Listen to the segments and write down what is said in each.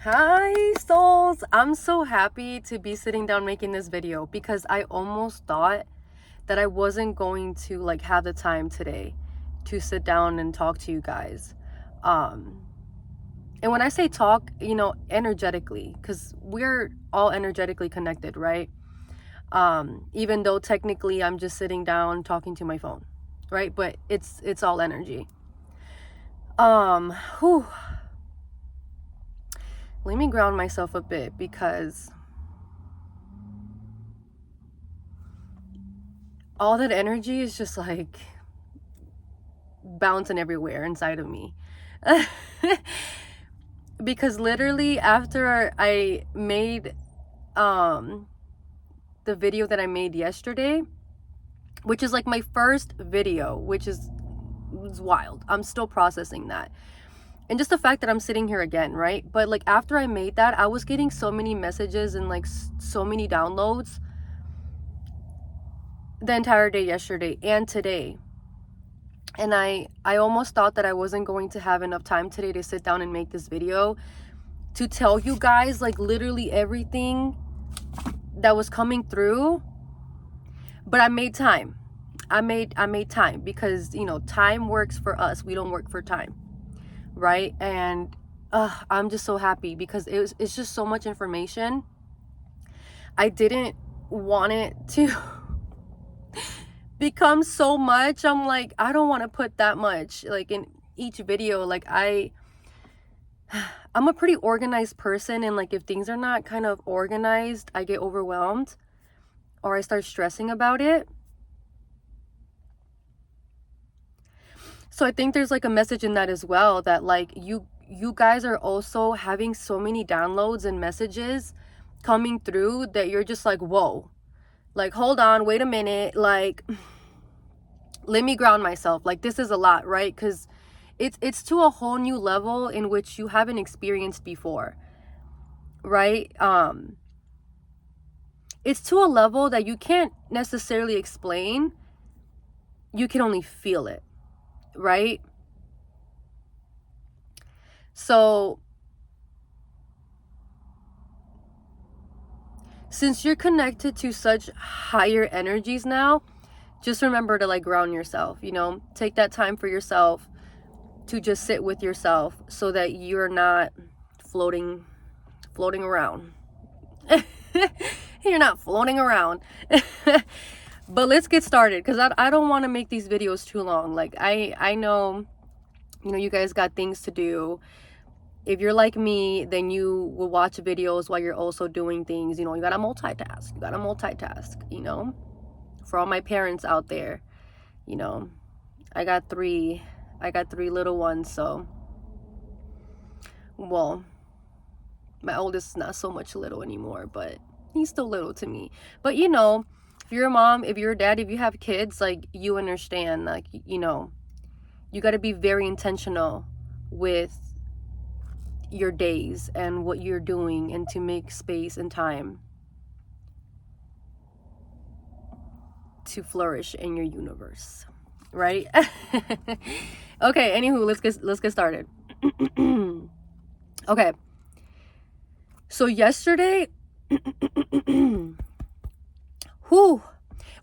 Hi souls, I'm so happy to be sitting down making this video because I almost thought that I wasn't going to like have the time today to sit down and talk to you guys. And when I say talk, energetically, because we're all energetically connected, right? Even though technically I'm just sitting down talking to my phone, right? But it's all energy. Whew. Let me ground myself a bit because all that energy is just like bouncing everywhere inside of me. Because literally after I made the video that I made yesterday, which is like my first video, which is wild. I'm still processing that. And just the fact that I'm sitting here again, right? But like after I made that, I was getting so many messages and like so many downloads the entire day yesterday and today. And I almost thought that I wasn't going to have enough time today to sit down and make this video to tell you guys like literally everything that was coming through. But I made time. I made time because, time works for us. We don't work for time. Right? And I'm just so happy because it's just so much information. I didn't want it to become so much. I'm like, I don't want to put that much like in each video. Like I'm a pretty organized person, and like if things are not kind of organized, I get overwhelmed or I start stressing about it. So I think there's like a message in that as well, that like you guys are also having so many downloads and messages coming through that you're just like, whoa, like hold on, wait a minute, like let me ground myself. Like this is a lot, right? Because it's to a whole new level in which you haven't experienced before, right? It's to a level that you can't necessarily explain. You can only feel it, right? So since you're connected to such higher energies now, just remember to like ground yourself, take that time for yourself to just sit with yourself so that you're not floating around. You're not floating around. But let's get started because I don't want to make these videos too long. Like I know, you guys got things to do. If you're like me, then you will watch videos while you're also doing things. You gotta multitask. For all my parents out there, I got three little ones. So, well, my oldest is not so much little anymore, but he's still little to me. But if you're a mom, if you're a dad, if you have kids, like you understand, like, you got to be very intentional with your days and what you're doing, and to make space and time to flourish in your universe, right? Okay, anywho, let's get started. Okay, so yesterday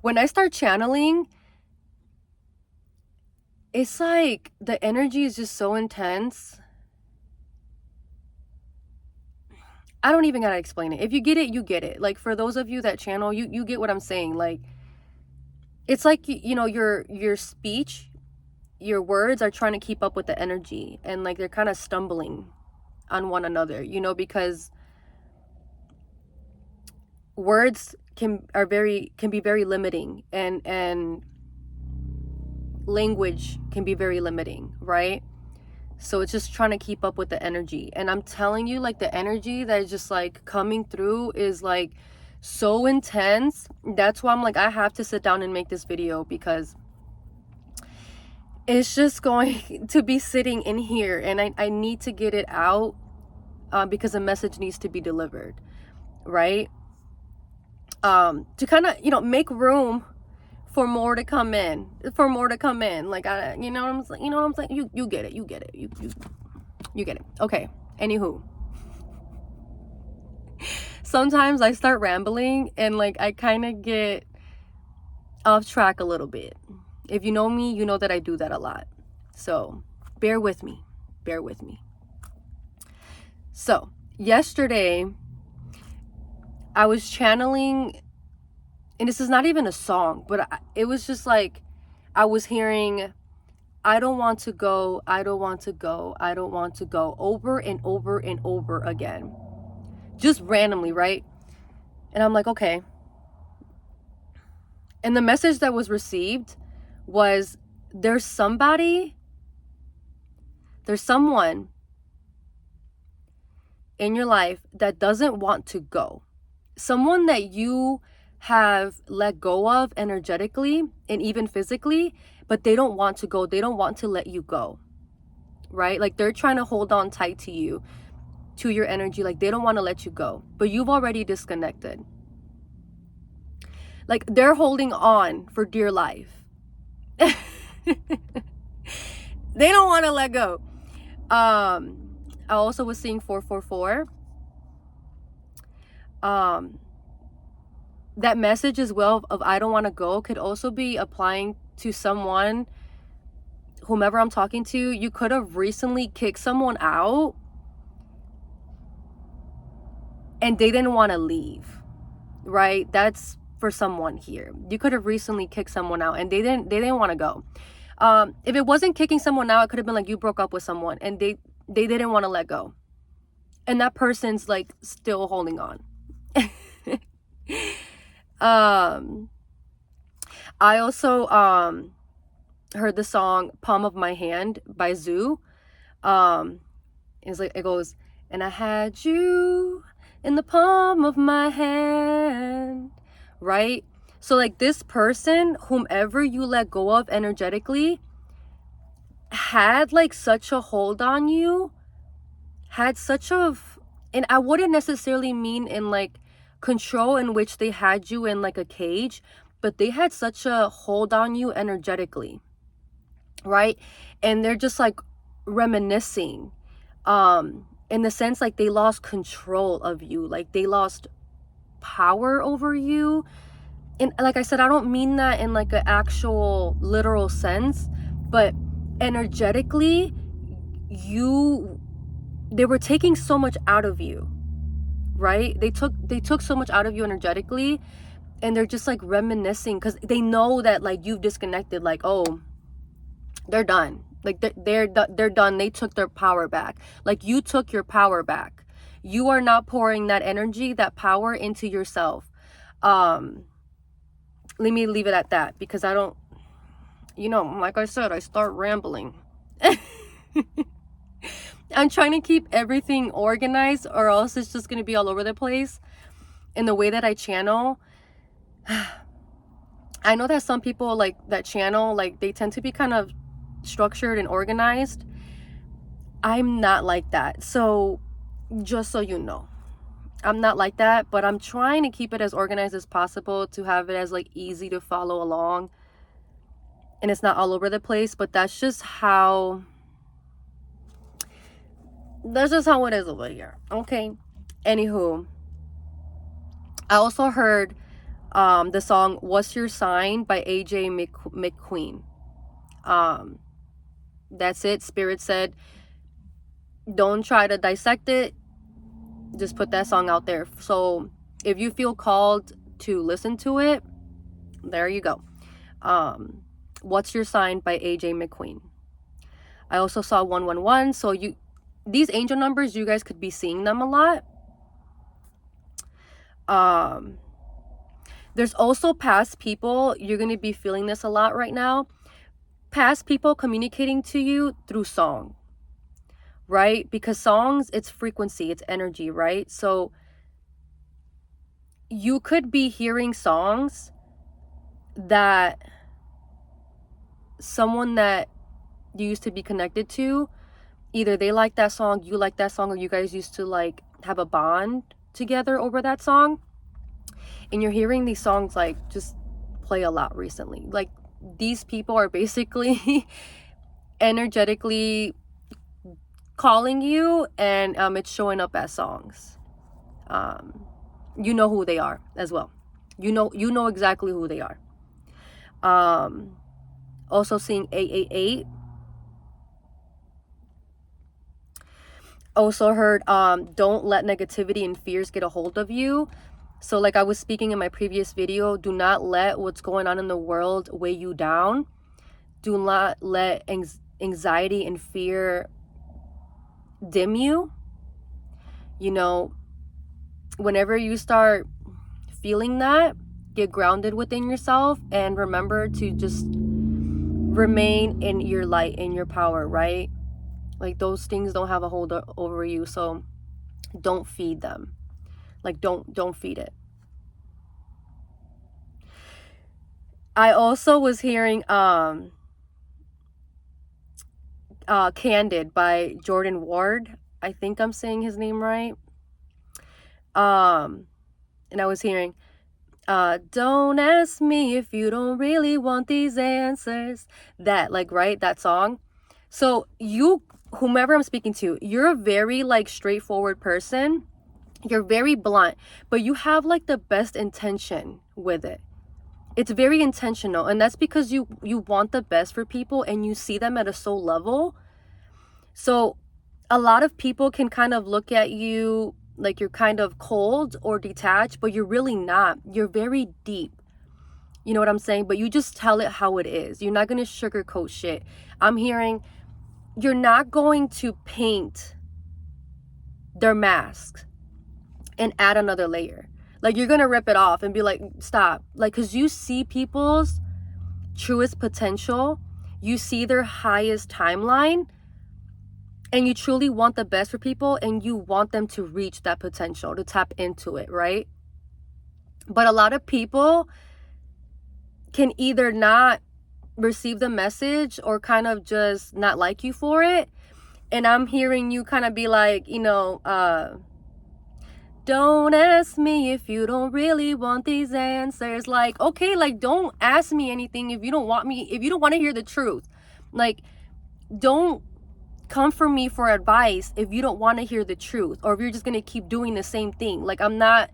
when I start channeling, it's like the energy is just so intense. I don't even gotta explain it. If you get it, you get it. Like for those of you that channel, you get what I'm saying. Like it's like, your speech, your words are trying to keep up with the energy, and like they're kind of stumbling on one another, because words can be very limiting, and language can be very limiting, right? So it's just trying to keep up with the energy. And I'm telling you, like the energy that is just like coming through is like so intense. That's why I'm like, I have to sit down and make this video, because it's just going to be sitting in here, and I need to get it out, because a message needs to be delivered, right? To kind of, make room for more to come in, like you know what I'm saying, you get it, you get it. Okay, anywho, sometimes I start rambling and like I kind of get off track a little bit. If you know me, you know that I do that a lot. So bear with me. Bear with me. So yesterday I was channeling, and this is not even a song, but it was just like I was hearing, I don't want to go, I don't want to go, I don't want to go, over and over and over again. Just randomly, right? And I'm like, okay. And the message that was received was, there's someone in your life that doesn't want to go. Someone that you have let go of energetically and even physically, but they don't want to go. They don't want to let you go, right? Like they're trying to hold on tight to you, to your energy. Like they don't want to let you go, but you've already disconnected. Like they're holding on for dear life. They don't want to let go. I also was seeing 444. That message as well of I don't want to go could also be applying to someone, whomever I'm talking to. You could have recently kicked someone out and they didn't want to leave, right? That's for someone here. You could have recently kicked someone out and they didn't want to go. If it wasn't kicking someone out, it could have been like you broke up with someone and they didn't want to let go, and that person's like still holding on. I also heard the song Palm of My Hand by Zoo. It's like, it goes, and I had you in the palm of my hand, right? So like this person, whomever you let go of energetically, had like such a hold on you, and I wouldn't necessarily mean in like control, in which they had you in like a cage, but they had such a hold on you energetically, right? And they're just like reminiscing, in the sense like they lost control of you, like they lost power over you. And like I said, I don't mean that in like an actual literal sense, but energetically, they were taking so much out of you, right? They took so much out of you energetically, and they're just like reminiscing because they know that like you've disconnected. Like, oh, they're done. Like they're done. They took their power back. Like you took your power back. You are not pouring that energy, that power into yourself. Let me leave it at that, because I don't, like I said, I start rambling. I'm trying to keep everything organized, or else it's just going to be all over the place. In the way that I channel, I know that some people like that channel, like they tend to be kind of structured and organized. I'm not like that. So just so you know, I'm not like that, but I'm trying to keep it as organized as possible to have it as like easy to follow along, and it's not all over the place. But that's just how it is over here. Okay. Anywho, I also heard the song "What's Your Sign" by AJ McQueen. That's it. Spirit said, don't try to dissect it, just put that song out there. So if you feel called to listen to it, there you go. What's Your Sign by AJ McQueen. I also saw 111. So these angel numbers, you guys could be seeing them a lot. There's also past people. You're going to be feeling this a lot right now. Past people communicating to you through song, right? Because songs, it's frequency, it's energy, right? So you could be hearing songs that someone that you used to be connected to, either they like that song, you like that song, or you guys used to like have a bond together over that song, and you're hearing these songs like just play a lot recently. Like these people are basically energetically calling you, and it's showing up as songs. you know who they are as well. You know exactly who they are. Also seeing 888. Also heard don't let negativity and fears get a hold of you. So like I was speaking in my previous video, do not let what's going on in the world weigh you down. Do not let anxiety and fear dim you. You know, whenever you start feeling that, get grounded within yourself and remember to just remain in your light, in your power, right? Like those things don't have a hold over you, so don't feed them. Like don't feed it. I also was hearing Candid by Jordan Ward. I think I'm saying his name right. And I was hearing don't ask me if you don't really want these answers. That, like, right, that song. So you, whomever I'm speaking to, you're a very like straightforward person. You're very blunt, but you have like the best intention with it. It's very intentional, and that's because you want the best for people and you see them at a soul level. So a lot of people can kind of look at you like you're kind of cold or detached, but you're really not. You're very deep. You know what I'm saying? But you just tell it how it is. You're not going to sugarcoat shit. I'm hearing you're not going to paint their masks and add another layer. Like you're going to rip it off and be like, stop. Like, because you see people's truest potential. You see their highest timeline. And you truly want the best for people and you want them to reach that potential, to tap into it, right? But a lot of people can either not receive the message or kind of just not like you for it. And I'm hearing you kind of be like, you know, don't ask me if you don't really want these answers. Like, okay, like don't ask me anything if you don't want to hear the truth. Like, don't come for me for advice if you don't want to hear the truth, or if you're just going to keep doing the same thing. Like, I'm not,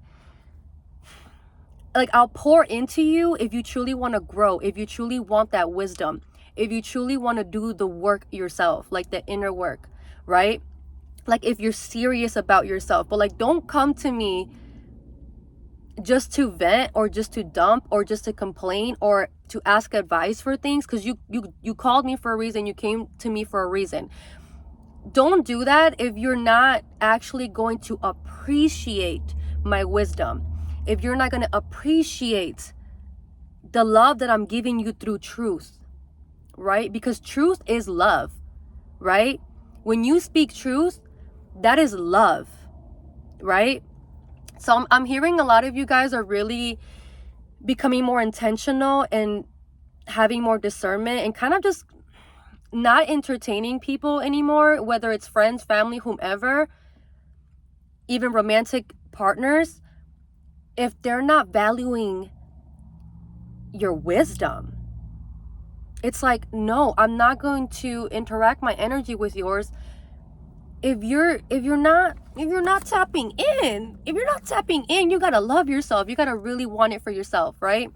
like, I'll pour into you if you truly want to grow, if you truly want that wisdom, if you truly want to do the work yourself, like the inner work, right? Like if you're serious about yourself. But like, don't come to me just to vent or just to dump or just to complain or to ask advice for things, because you called me for a reason. You came to me for a reason. Don't do that if you're not actually going to appreciate my wisdom. If you're not going to appreciate the love that I'm giving you through truth, right? Because truth is love, right? When you speak truth, that is love, right? So I'm hearing a lot of you guys are really becoming more intentional and having more discernment and kind of just not entertaining people anymore, whether it's friends, family, whomever, even romantic partners, if they're not valuing your wisdom. It's like, no, I'm not going to interact my energy with yours if you're not tapping in. If you're not tapping in, you gotta love yourself. You gotta really want it for yourself, right?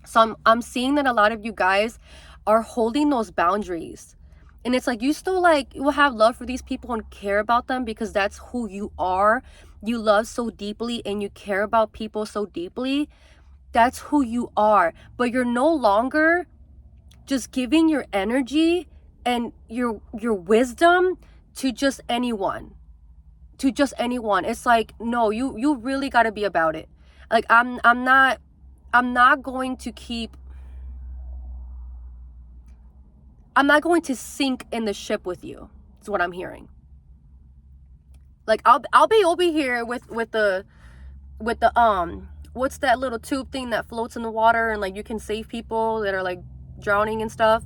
So I'm seeing that a lot of you guys are holding those boundaries. And it's like, you still like will have love for these people and care about them because that's who you are. You love so deeply and you care about people so deeply. That's who you are. But you're no longer just giving your energy and your wisdom to just anyone. It's like, no, you really got to be about it. Like, I'm not going to sink in the ship with you. That's what I'm hearing. Like, I'll be over here with the what's that little tube thing that floats in the water and like you can save people that are like drowning and stuff.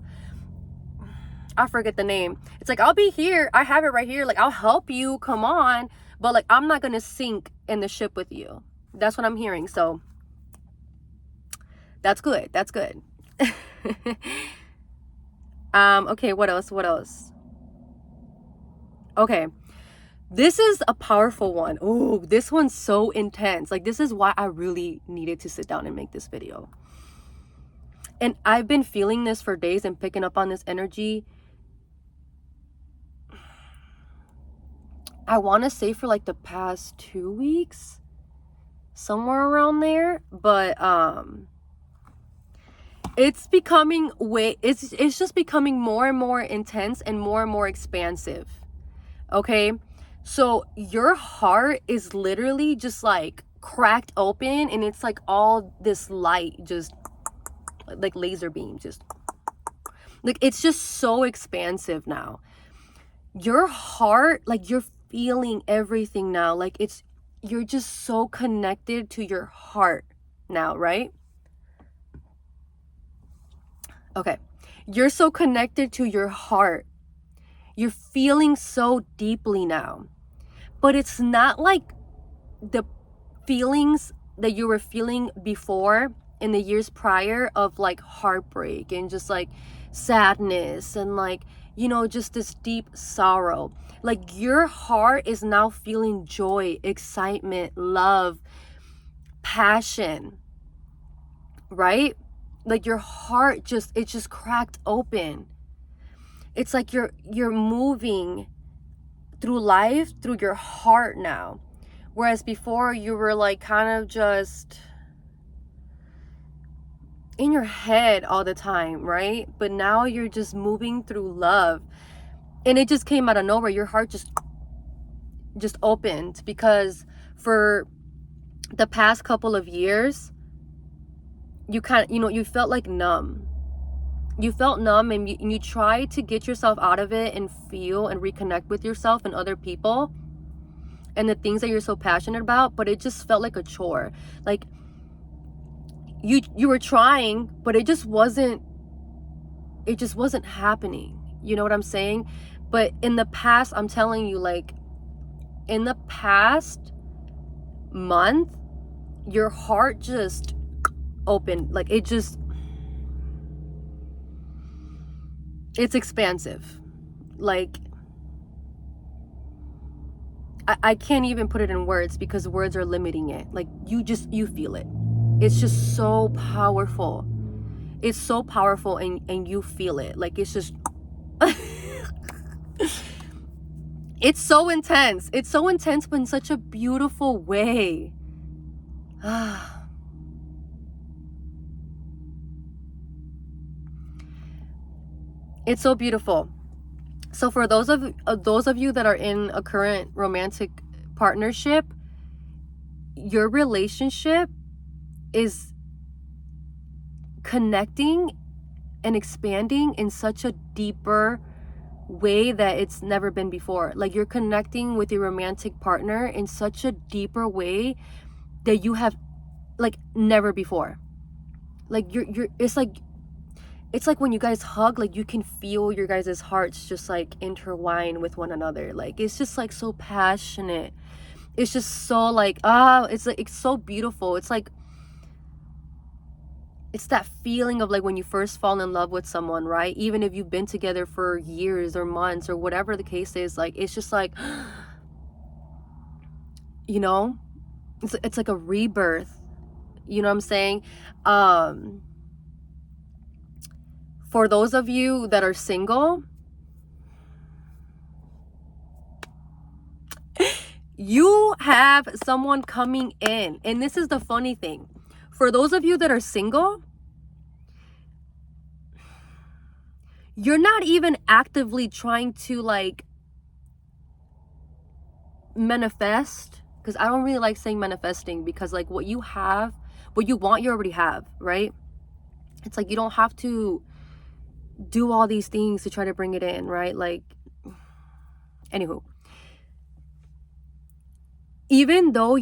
I forget the name. It's like, I'll be here. I have it right here. Like, I'll help you. Come on. But like, I'm not going to sink in the ship with you. That's what I'm hearing. So that's good. That's good. Okay. What else? Okay. This is a powerful one. Oh, this one's so intense. Like, this is why I really needed to sit down and make this video. And I've been feeling this for days and picking up on this energy. I want to say for like the past 2 weeks, somewhere around there, but it's becoming it's just becoming more and more intense and more expansive. Okay? So your heart is literally just like cracked open, and it's like all this light, just like laser beam, just like, it's just so expansive now. Your heart, like, you're feeling everything now. Like, you're just so connected to your heart now, right? Okay. You're so connected to your heart. You're feeling so deeply now. But it's not like the feelings that you were feeling before in the years prior of like heartbreak and just like sadness and like, just this deep sorrow. Like, your heart is now feeling joy, excitement, love, passion, right? Like, your heart it's just cracked open. It's like you're moving through life through your heart now. Whereas before you were like kind of just in your head all the time, right? But now you're just moving through love. And it just came out of nowhere. Your heart just opened, because for the past couple of years, you you felt like numb. You felt numb, and you tried to get yourself out of it and feel and reconnect with yourself and other people and the things that you're so passionate about, but it just felt like a chore. Like, you were trying, but it just wasn't happening. You know what I'm saying? But in the past, I'm telling you, like, in the past month, your heart just opened. Like, it's expansive. Like, I can't even put it in words, because words are limiting it. Like, you feel it. It's just so powerful. It's so powerful, and you feel it. Like, it's just it's so intense. It's so intense, but in such a beautiful way. It's so beautiful. So for those of you that are in a current romantic partnership, your relationship is connecting and expanding in such a deeper way that it's never been before. Like, you're connecting with your romantic partner in such a deeper way that you have like never before. Like, it's like when you guys hug, like, you can feel your guys' hearts just like intertwine with one another. Like, it's just like so passionate. It's just so like, it's like, it's so beautiful. It's like, it's that feeling of like when you first fall in love with someone, right? Even if you've been together for years or months or whatever the case is, like, it's just like, it's like a rebirth. You know what I'm saying? For those of you that are single, you have someone coming in. And this is the funny thing. For those of you that are single, you're not even actively trying to like manifest, because I don't really like saying manifesting, because like what you want, you already have, right? It's like you don't have to do all these things to try to bring it in, right? Like, anywho, even though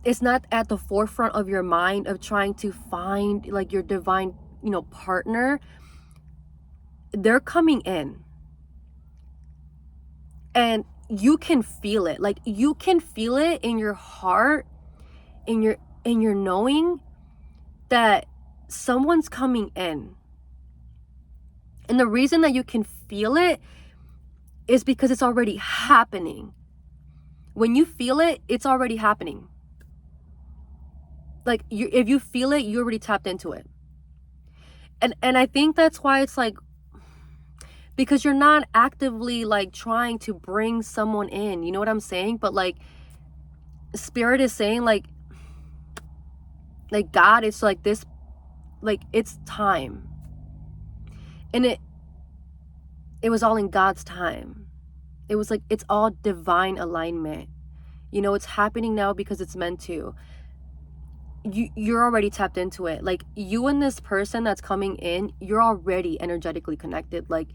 it's not at the forefront of your mind of trying to find like your divine, partner, they're coming in, and you can feel it. Like, you can feel it in your heart, in your knowing that someone's coming in. And the reason that you can feel it is because it's already happening. When you feel it, it's already happening. Like, if you feel it, you already tapped into it. And I think that's why it's like, because you're not actively like trying to bring someone in, you know what I'm saying? But like, spirit is saying like God, it's like this, like it's time. And it was all in God's time. It was like, it's all divine alignment. You know, it's happening now because it's meant to. You're already tapped into it. Like, you and this person that's coming in, you're already energetically connected. Like,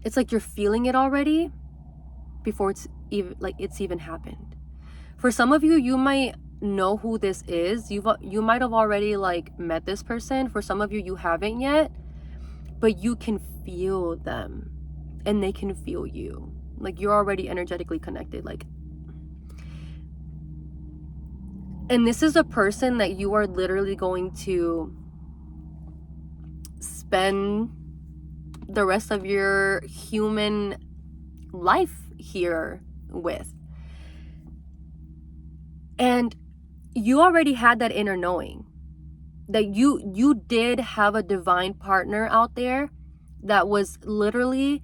it's like you're feeling it already before it's even happened. For some of you, you might know who this is. You might have already like met this person. For some of you, you haven't yet, but you can feel them and they can feel you. Like, you're already energetically connected. Like, and this is a person that you are literally going to spend the rest of your human life here with. And you already had that inner knowing that you did have a divine partner out there that was literally,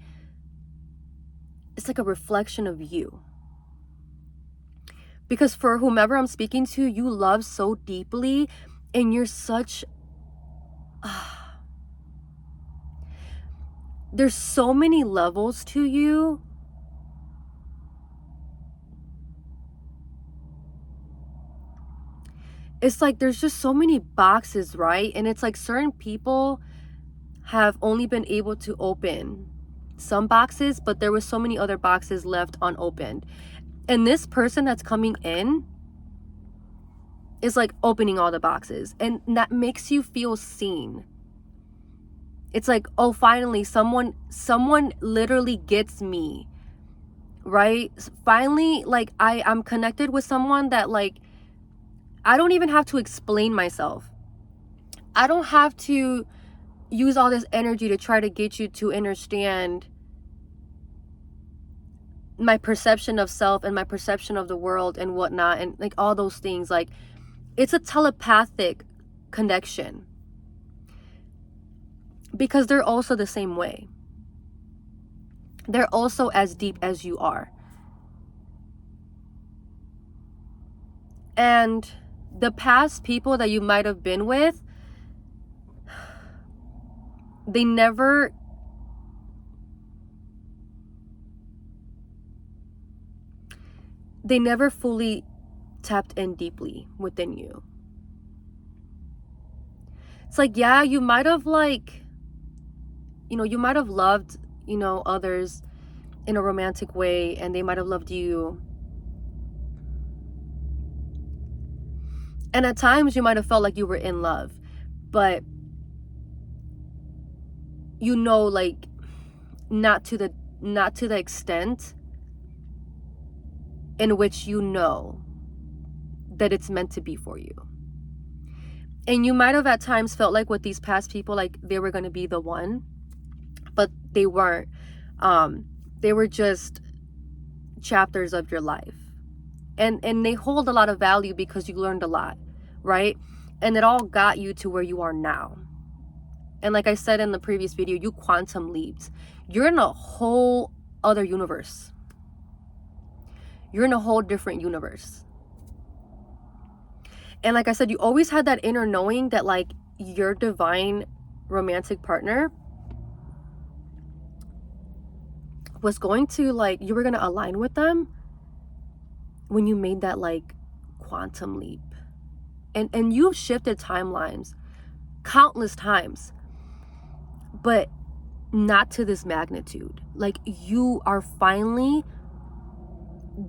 it's like a reflection of you. Because for whomever I'm speaking to, you love so deeply, and you're such there's so many levels to you. It's like there's just so many boxes, right? And it's like certain people have only been able to open some boxes, but there were so many other boxes left unopened. And this person that's coming in is like opening all the boxes, and that makes you feel seen. It's like, oh, finally someone literally gets me, right? Finally, like I'm connected with someone that like I don't even have to explain myself. I don't have to use all this energy to try to get you to understand my perception of self and my perception of the world and whatnot, and like all those things. Like, it's a telepathic connection, because they're also the same way. They're also as deep as you are. And the past people that you might have been with, they never fully tapped in deeply within you. It's like, yeah, you might have like, you might have loved, others in a romantic way, and they might have loved you. And at times you might have felt like you were in love, but like not to the extent in which that it's meant to be for you. And you might have at times felt like with these past people, like they were going to be the one, but they weren't. They were just chapters of your life, and they hold a lot of value because you learned a lot, right? And it all got you to where you are now. And like I said in the previous video, you quantum leaped. You're in a whole other universe. You're in a whole different universe. And like I said, you always had that inner knowing that like your divine romantic partner was going to like, you were going to align with them when you made that like quantum leap. And you've shifted timelines countless times, but not to this magnitude. Like, you are finally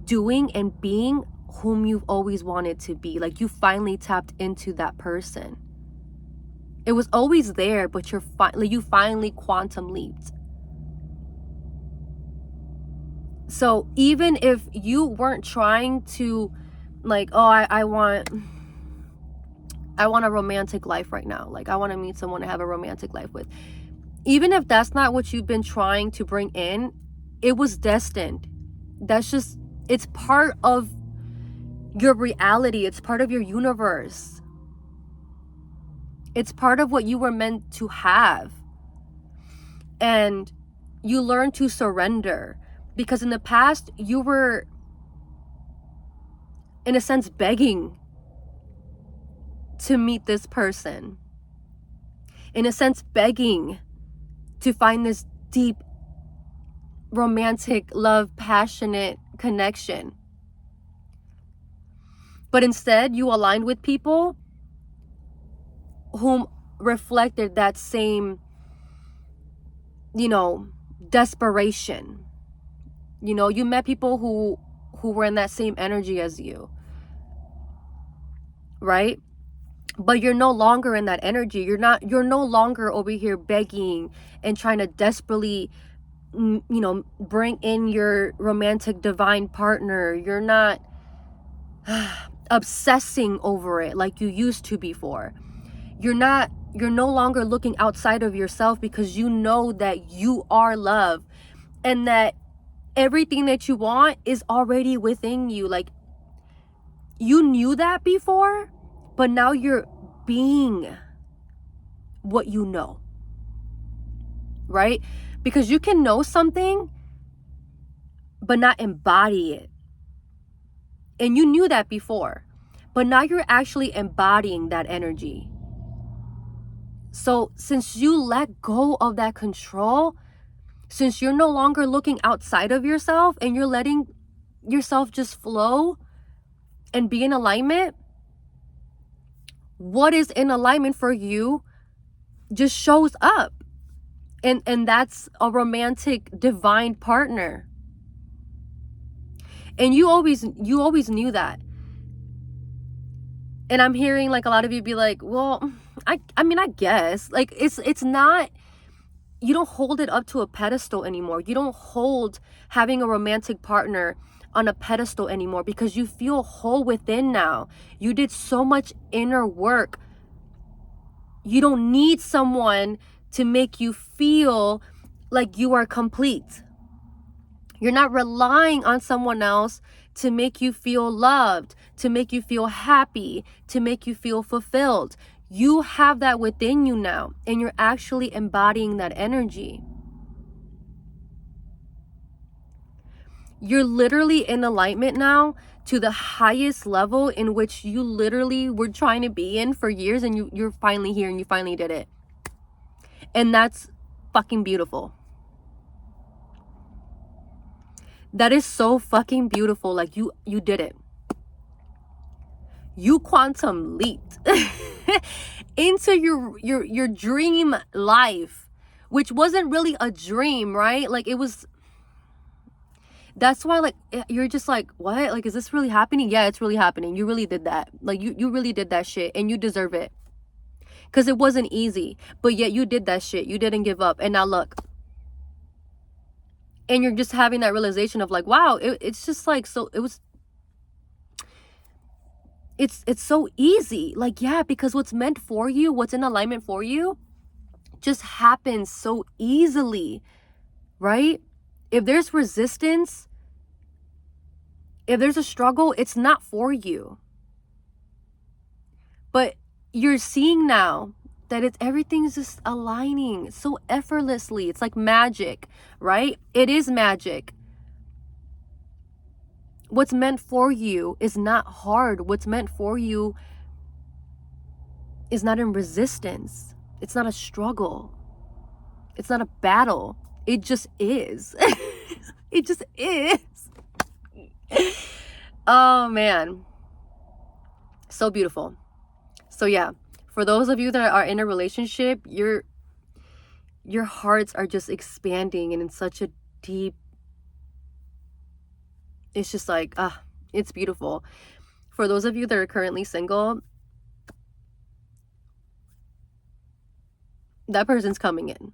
doing and being whom you've always wanted to be. Like, you finally tapped into that person. It was always there, but you finally quantum leaped. So even if you weren't trying to like, oh, I want I want a romantic life right now. Like, I want to meet someone to have a romantic life with. Even if that's not what you've been trying to bring in, it was destined. That's just, it's part of your reality. It's part of your universe. It's part of what you were meant to have. And you learn to surrender. Because in the past, you were, in a sense, begging to meet this person. In a sense, begging to find this deep, romantic, love, passionate connection. But instead, you aligned with people whom reflected that same, desperation. You met people who were in that same energy as you, right? But you're no longer in that energy. You're no longer over here begging and trying to desperately, bring in your romantic divine partner. You're not obsessing over it like you used to before. You're no longer looking outside of yourself, because you know that you are love and that everything that you want is already within you. Like, you knew that before, but now you're being what you know, right? Because you can know something but not embody it. And you knew that before, but now you're actually embodying that energy. So since you let go of that control, since you're no longer looking outside of yourself and you're letting yourself just flow and be in alignment, what is in alignment for you just shows up. And that's a romantic divine partner. And you always knew that. And I'm hearing like a lot of you be like, well, I mean, I guess, like, it's not, you don't hold it up to a pedestal anymore. You don't hold having a romantic partner on a pedestal anymore, because you feel whole within now. You did so much inner work. You don't need someone to make you feel like you are complete. You're not relying on someone else to make you feel loved, to make you feel happy, to make you feel fulfilled. You have that within you now, and you're actually embodying that energy. You're literally in alignment now to the highest level in which you literally were trying to be in for years, and you're finally here and you finally did it. And that's fucking beautiful. That is so fucking beautiful. Like, you did it. You quantum leaped into your dream life, which wasn't really a dream, right? Like, it was, that's why, like, you're just like, what? Like, is this really happening? Yeah, it's really happening. You really did that. Like, you really did that shit, and you deserve it. Because it wasn't easy, but yet you did that shit. You didn't give up. And now look. And you're just having that realization of like, wow, it's just like, so it was, it's so easy. Like, yeah, because what's meant for you, what's in alignment for you, just happens so easily, right? If there's resistance, if there's a struggle, it's not for you. But you're seeing now that everything's just aligning so effortlessly. It's like magic, right? It is magic. What's meant for you is not hard. What's meant for you is not in resistance. It's not a struggle. It's not a battle. It just is. It just is. Oh man. So beautiful. So yeah, for those of you that are in a relationship, your hearts are just expanding, and in such a deep, it's just like, it's beautiful. For those of you that are currently single, that person's coming in.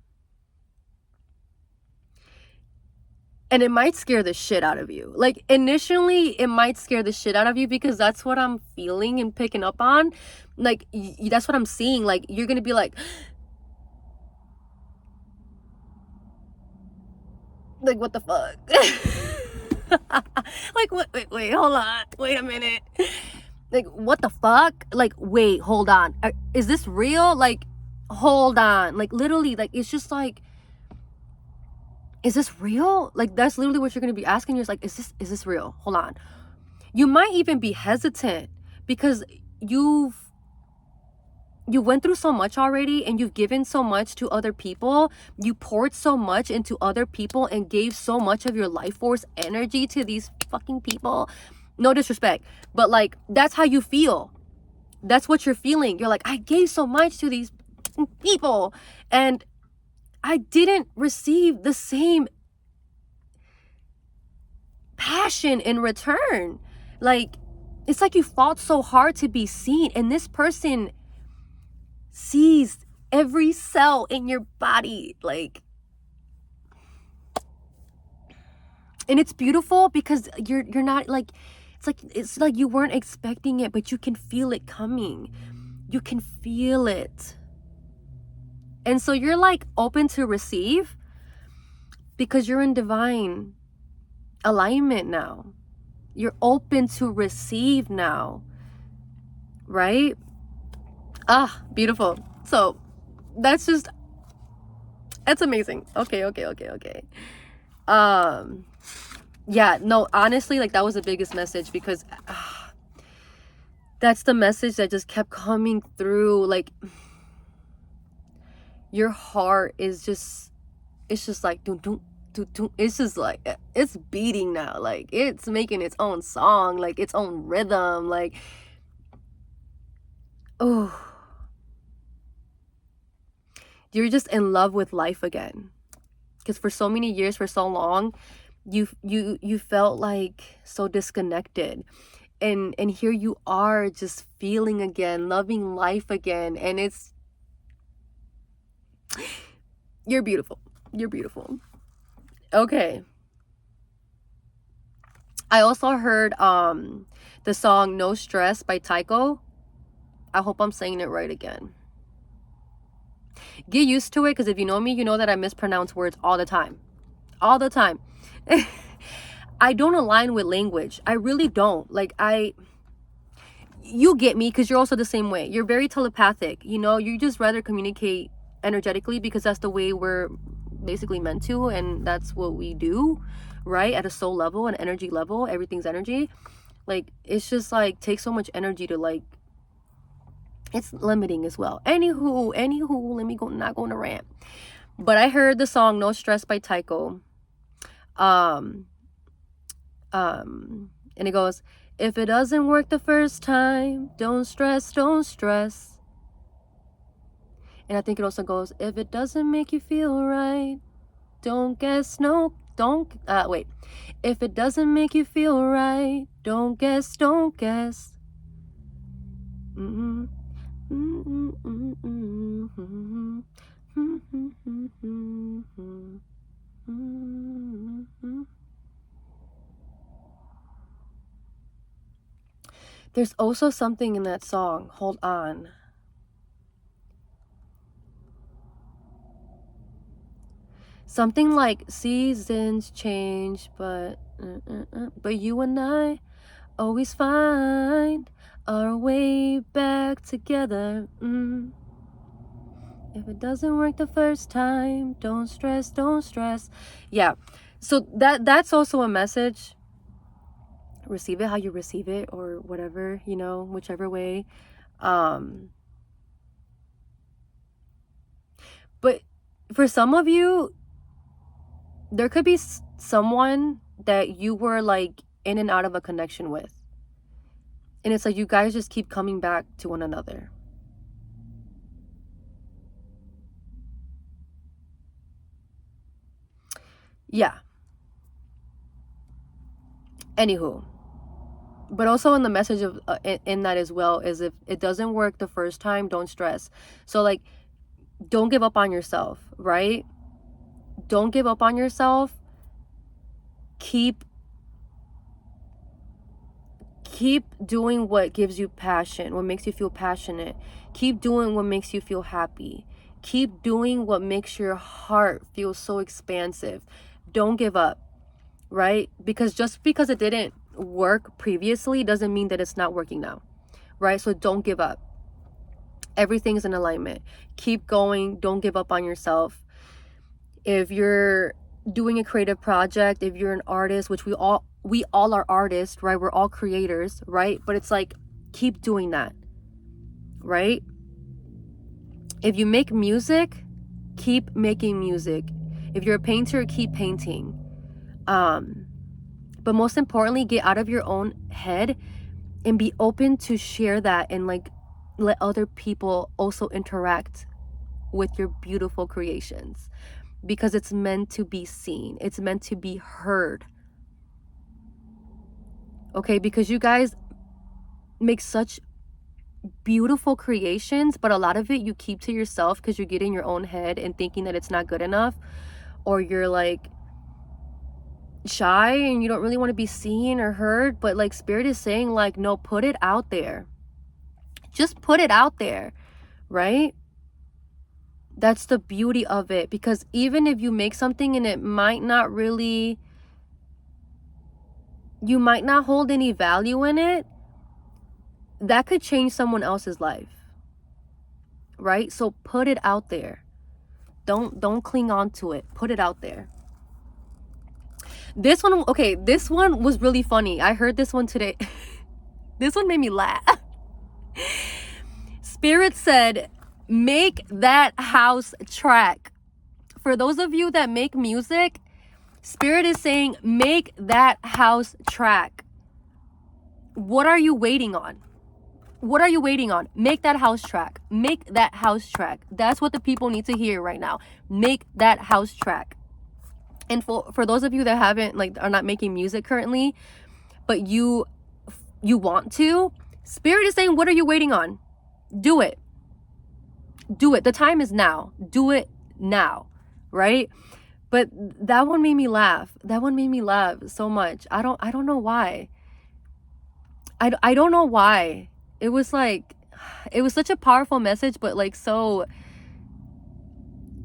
And it might scare the shit out of you. Like, initially, it might scare the shit out of you because that's what I'm feeling and picking up on. Like, that's what I'm seeing. Like, you're going to be like, what the fuck? Like, wait, hold on. Wait a minute. Like, what the fuck? Like, wait, hold on. Is this real? Like, hold on. Like, literally, like, it's just like, is this real? Like, that's literally what you're going to be asking yourself. Like, is this real? Hold on. You might even be hesitant because you went through so much already, and you've given so much to other people. You poured so much into other people and gave so much of your life force energy to these fucking people. No disrespect, but like, that's how you feel. That's what you're feeling. You're like, I gave so much to these people and I didn't receive the same passion in return. Like, it's like you fought so hard to be seen, and this person sees every cell in your body. Like, and it's beautiful because you're not like, it's like you weren't expecting it, but you can feel it coming. You can feel it. And so you're like open to receive because you're in divine alignment now. You're open to receive now, right? Ah, beautiful. So that's amazing. Okay. Yeah, no, honestly, like, that was the biggest message because that's the message that just kept coming through. Like, your heart is just, it's just like, it's just like, it's beating now. Like, it's making its own song, like its own rhythm. Like, oh, you're just in love with life again. Because for so many years, for so long, you felt like so disconnected. And here you are just feeling again, loving life again. And you're beautiful. You're beautiful. Okay. I also heard the song No Stress by Tycho. I hope I'm saying it right again. Get used to it, because if you know me, you know that I mispronounce words all the time. All the time. I don't align with language. I really don't. Like, you get me, because you're also the same way. You're very telepathic. You know, you just rather communicate energetically because that's the way we're basically meant to, and that's what we do, right? At a soul level, an energy level, everything's energy. Like, it's just like takes so much energy to, like, it's limiting as well. Anywho, let me go, not going to rant. But I heard the song No Stress by Tycho. And it goes, if it doesn't work the first time, don't stress. And I think it also goes, if it doesn't make you feel right, don't guess, no, don't, wait. If it doesn't make you feel right, don't guess. Mm-hmm. There's also something in that song. Hold on. Something like, seasons change, but you and I always find our way back together. If it doesn't work the first time, don't stress. Yeah. So that's also a message. Receive it how you receive it, or whatever, you know, whichever way. But for some of you, there could be someone that you were like in and out of a connection with. And it's like you guys just keep coming back to one another. Yeah. Anywho. But also in the message of in that as well is, if it doesn't work the first time, don't stress. So like, don't give up on yourself, right? Don't give up on yourself. keep doing what gives you passion, what makes you feel passionate. Keep doing what makes you feel happy. Keep doing what makes your heart feel so expansive. Don't give up, right? Because just because it didn't work previously doesn't mean that it's not working now, right? So don't give up. Everything's in alignment. Keep going. Don't give up on yourself. If you're doing a creative project, if you're an artist, which we all are artists, right? We're all creators, right? But it's like, keep doing that, right? If you make music, keep making music. If you're a painter, keep painting. But most importantly, get out of your own head and be open to share that, and like let other people also interact with your beautiful creations, because it's meant to be seen. It's meant to be heard. Okay, because you guys make such beautiful creations, but a lot of it you keep to yourself because you get in your own head and thinking that it's not good enough, or you're like shy and you don't really want to be seen or heard. But like Spirit is saying, like, no, put it out there. Just put it out there, right? That's the beauty of it. Because even if you make something and it might not really, you might not hold any value in it, that could change someone else's life, right? So put it out there. Don't cling on to it. Put it out there. This one, okay, this one was really funny. I heard this one today. This one made me laugh. Spirit said, make that house track. For those of you that make music, Spirit is saying, make that house track. What are you waiting on? What are you waiting on? Make that house track. Make that house track. That's what the people need to hear right now. Make that house track. And for those of you that haven't, like, are not making music currently, but you want to, Spirit is saying, what are you waiting on? Do it. Do it. The time is now. Do it now, right? But that one made me laugh. That one made me laugh so much. I don't know why. I don't know why. It was like, it was such a powerful message, but like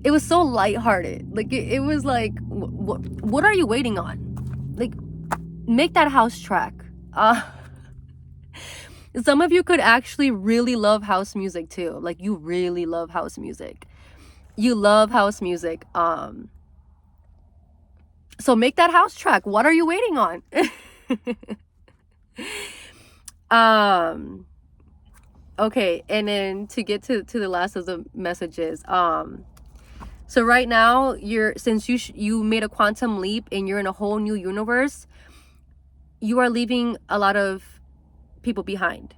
it was so lighthearted. Like it was like, what are you waiting on? Like, make that house track. Some of you could actually really love house music too. Like, you really love house music. You love house music. So make that house track. What are you waiting on? Okay, and then to get to the last of the messages, so right now, since you made a quantum leap and you're in a whole new universe, you are leaving a lot of people behind.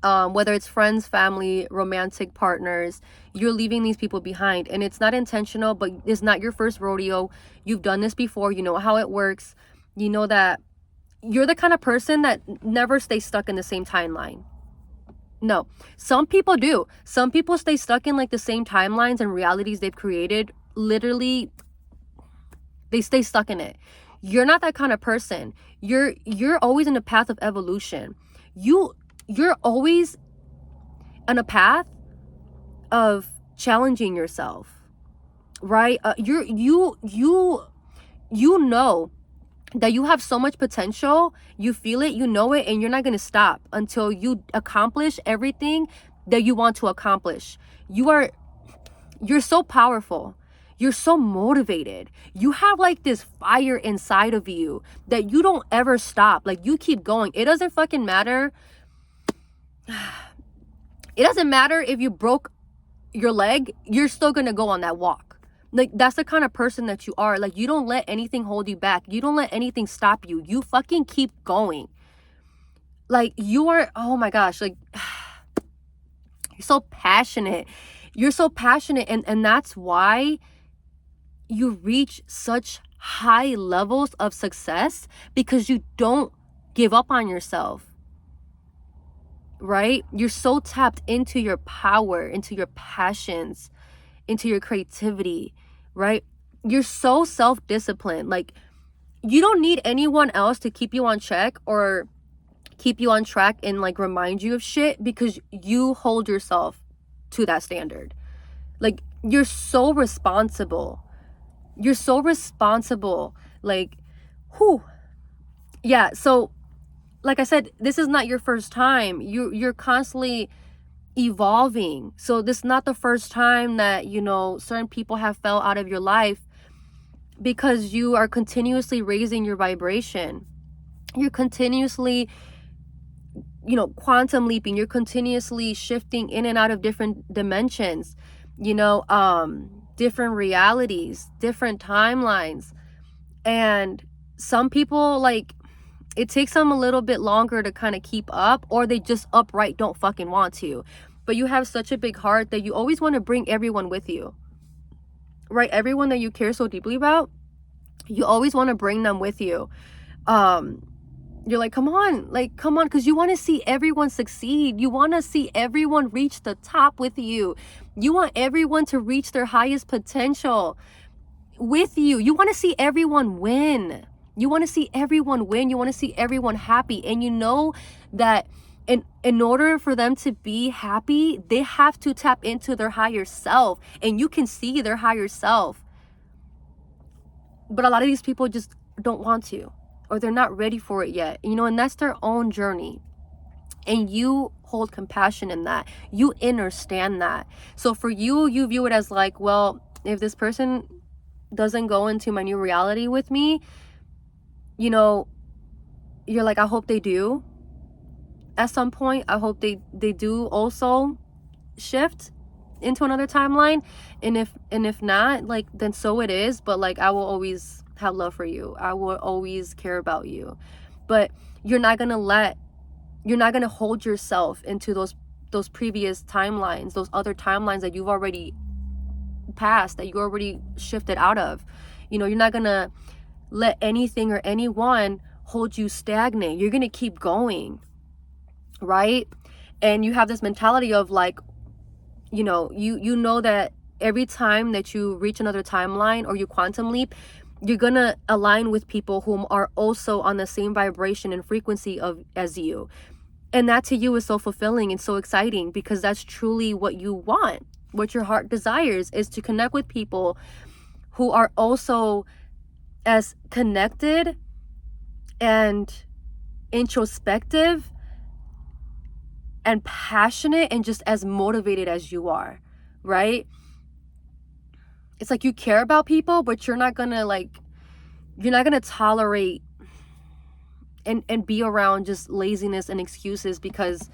Whether it's friends, family, romantic partners, you're leaving these people behind. And it's not intentional, but it's not your first rodeo. You've done this before. You know how it works. You know that you're the kind of person that never stays stuck in the same timeline. No, some people do. Some people stay stuck in like the same timelines and realities they've created. Literally, they stay stuck in it. You're not that kind of person. You're always in a path of evolution. You're always on a path of challenging yourself, right? You know that you have so much potential. You feel it, you know it, and you're not going to stop until you accomplish everything that you want to accomplish. You're so powerful. You're so motivated. You have like this fire inside of you that you don't ever stop. Like, you keep going. It doesn't fucking matter. It doesn't matter if you broke your leg, you're still going to go on that walk. Like, that's the kind of person that you are. Like, you don't let anything hold you back. You don't let anything stop you. You fucking keep going. Like, you are, oh my gosh, like, you're so passionate. You're so passionate. And that's why you reach such high levels of success, because you don't give up on yourself, right? You're so tapped into your power, into your passions, into your creativity, right? You're so self-disciplined. Like, you don't need anyone else to keep you on check or keep you on track and like remind you of shit, because you hold yourself to that standard. Like, you're so responsible. You're so responsible. Like, whew. Yeah, so like I said, this is not your first time. You're constantly evolving. So this is not the first time that, you know, certain people have fell out of your life, because you are continuously raising your vibration. You're continuously, you know, quantum leaping. You're continuously shifting in and out of different dimensions, you know, different realities, different timelines. And some people, like, it takes them a little bit longer to kind of keep up, or they just upright don't fucking want to. But you have such a big heart that you always want to bring everyone with you, right? Everyone that you care so deeply about, you always want to bring them with you. You're like, come on, because you want to see everyone succeed. You want to see everyone reach the top with you. You want everyone to reach their highest potential with you. You want to see everyone win. You want to see everyone win. You want to see everyone happy. And you know that in order for them to be happy, they have to tap into their higher self. And you can see their higher self. But a lot of these people just don't want to, or they're not ready for it yet. You know, and that's their own journey. And you hold compassion in that. You understand that. So for you, you view it as like, well, if this person doesn't go into my new reality with me, you know, you're like, I hope they do at some point. I hope they do also shift into another timeline. And if not, like, then so it is. But like, I will always have love for you. I will always care about you. But you're not gonna hold yourself into those previous timelines, those other timelines that you've already passed, that you already shifted out of. You know, you're not gonna let anything or anyone hold you stagnant. You're gonna keep going, right? And you have this mentality of like, you know, you know that every time that you reach another timeline or you quantum leap, you're gonna align with people whom are also on the same vibration and frequency as you. And that to you is so fulfilling and so exciting, because that's truly what you want. What your heart desires is to connect with people who are also as connected and introspective and passionate and just as motivated as you are, right? It's like you care about people, but you're not gonna tolerate and be around just laziness and excuses, because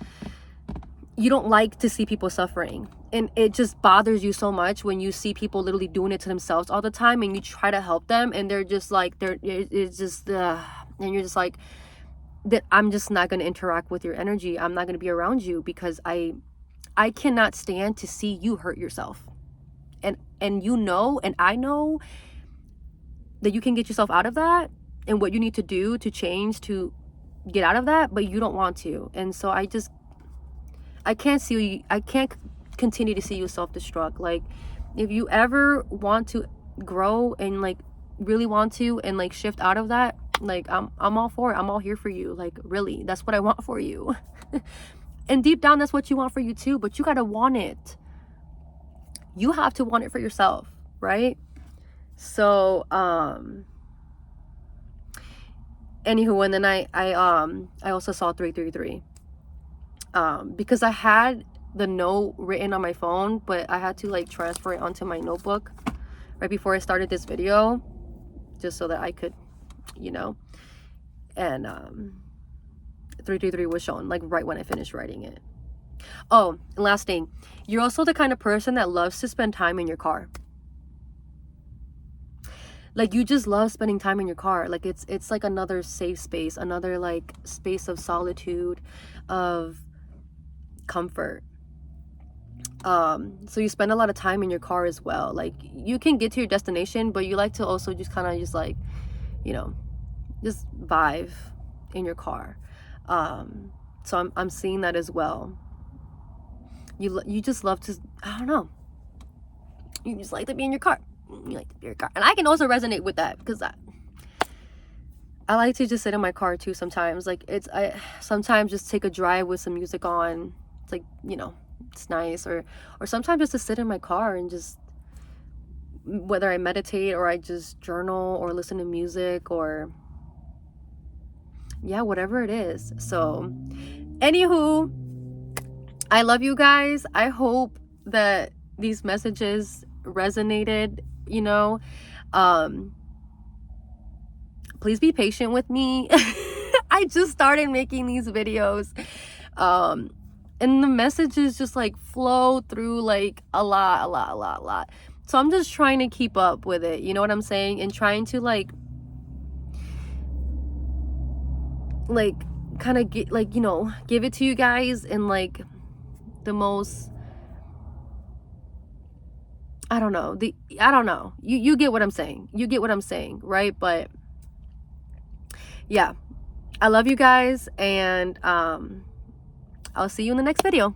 you don't like to see people suffering. And it just bothers you so much when you see people literally doing it to themselves all the time, and you try to help them and they're just like, it's just and you're just like, that I'm just not going to interact with your energy. I'm not going to be around you, because I cannot stand to see you hurt yourself. And you know, and I know that you can get yourself out of that, and what you need to do to change to get out of that, but you don't want to. And so I can't continue to see you self-destruct. Like, if you ever want to grow and like really want to and like shift out of that, like I'm all for it. I'm all here for you. Like, really, that's what I want for you. And deep down, that's what you want for you too, but you gotta want it. You have to want it for yourself, right? So anywho, and then I also saw 333 because I had the note written on my phone, but I had to like transfer it onto my notebook right before I started this video, just so that I could, you know. And 333 was shown like right when I finished writing it. Oh, and last thing, you're also the kind of person that loves to spend time in your car. Like, you just love spending time in your car. Like, it's like another safe space, another like space of solitude, of comfort. So you spend a lot of time in your car as well. Like, you can get to your destination, but you like to also just kind of just like, you know, just vibe in your car. So I'm seeing that as well. You just love to, I don't know, you just like to be in your car. You like to be in your car. And I can also resonate with that, because I like to just sit in my car too sometimes. Like I sometimes just take a drive with some music on. It's like, you know, it's nice. Or sometimes just to sit in my car and just, whether I meditate or I just journal or listen to music or yeah, whatever it is. So anywho, I love you guys. I hope that these messages resonated, you know. Please be patient with me. I just started making these videos. And the messages just like flow through like a lot. So I'm just trying to keep up with it. You know what I'm saying? And trying to like kind of get like, you know, give it to you guys in like the most, I don't know. You get what I'm saying. You get what I'm saying, right? But yeah, I love you guys, and I'll see you in the next video.